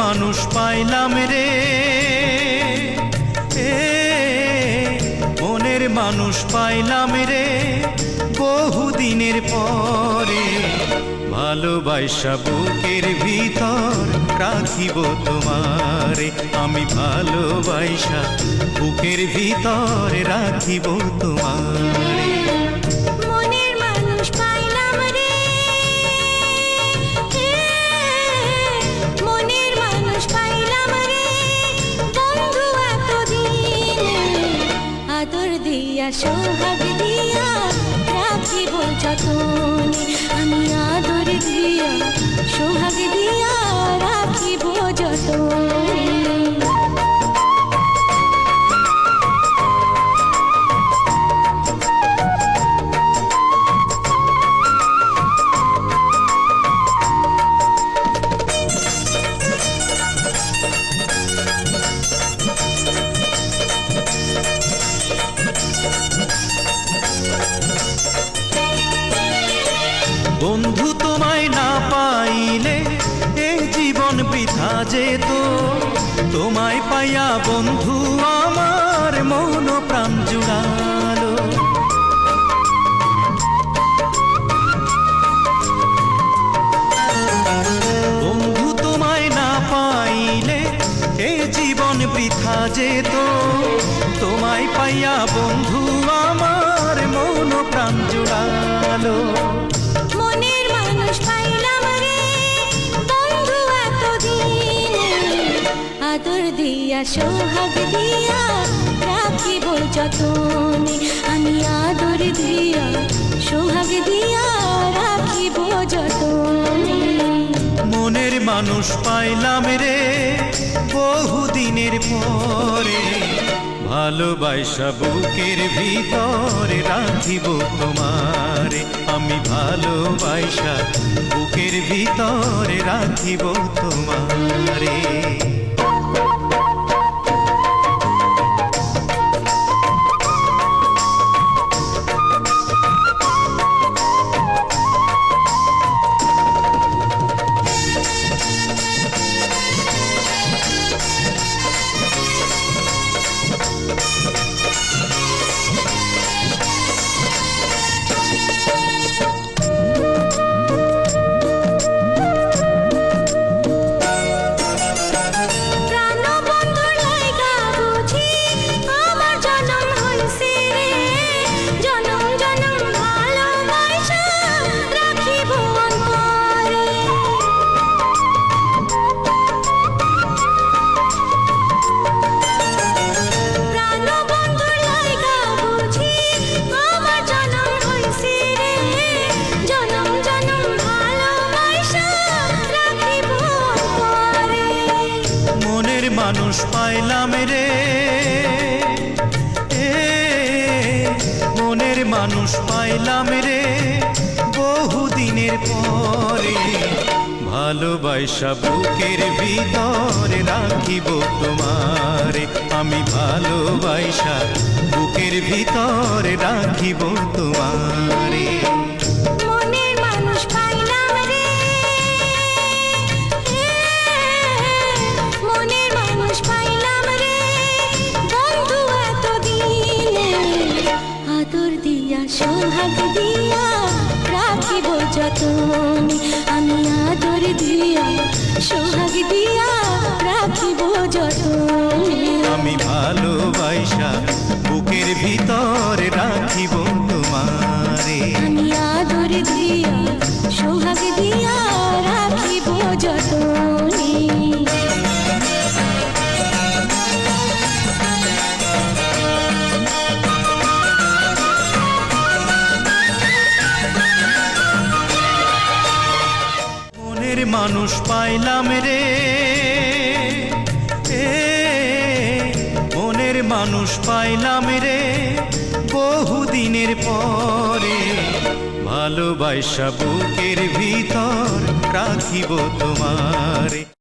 মানুষ পাইলাম রে, মনের মানুষ পাইলাম রে বহুদিনের পরে। ভালোবাসা বুকের ভিতর রাখিব তোমারে, আমি ভালোবাসা বুকের ভিতর রাখিব তোমারে। মনের মানুষ পাইলাম রে, মনের মানুষ পাইলাম রে বন্ধু এতদিন, আদর দিয়া সোহাগ দিয়া রাখিব যতনে, আমি আদর দিয়া সোহাগ দিয়া রাখিব যতনে। বন্ধু তোমায় না পাইলে এ জীবন বৃথা যেত, তোমায় পাইয়া বন্ধু আমার মন প্রাণ জুড়ালো। বন্ধু তোমায় না পাইলে এ জীবন বৃথা যেত, তোমায় পাইয়া বন্ধু আমার মন প্রাণ জুড়ালো। মনের মানুষ পাইলাম রে বন্ধু এতদিন, আদর দিয়া সোহাগ দিয়া রাখিব যতনে, আমি আদর দিয়া সোহাগ দিয়া রাখিব যতনে। মনের মানুষ পাইলাম রে বহুদিনের পরে, ভালোবাসা বুকের ভিতরে রাখিব তোমারে, আমি ভালোবাসা বুকের ভিতরে রাখিব তোমারে। মানুষ পাইলাম রে, মনের মানুষ পাইলাম রে বহুদিনের পরে, ভালোবাসা বুকের ভিতরে রাখিব তোমারে, আমি ভালোবাসা বুকের ভিতরে রাখিব তোমারে। মনের মানুষ পাইলাম রে, মনের মানুষ পাইলাম রে বন্ধু এতদিন, আদর দিয়া সোহাগ দিয়া রাখিব যতনে, আমি আদর দিয়া সোহাগ দিয়া রাখিব যতনে। আমি ভালোবাসা বুকের ভিতরে রাখিব তোমারে, আমি আদর দিয়া সোহাগ দিয়া রাখিব যতনে। মনের মানুষ পাইলাম রে, মনের মানুষ পাইলাম রে বহুদিনের পরে, ভালোবাসা বুকের ভিতর রাখিব তোমারে।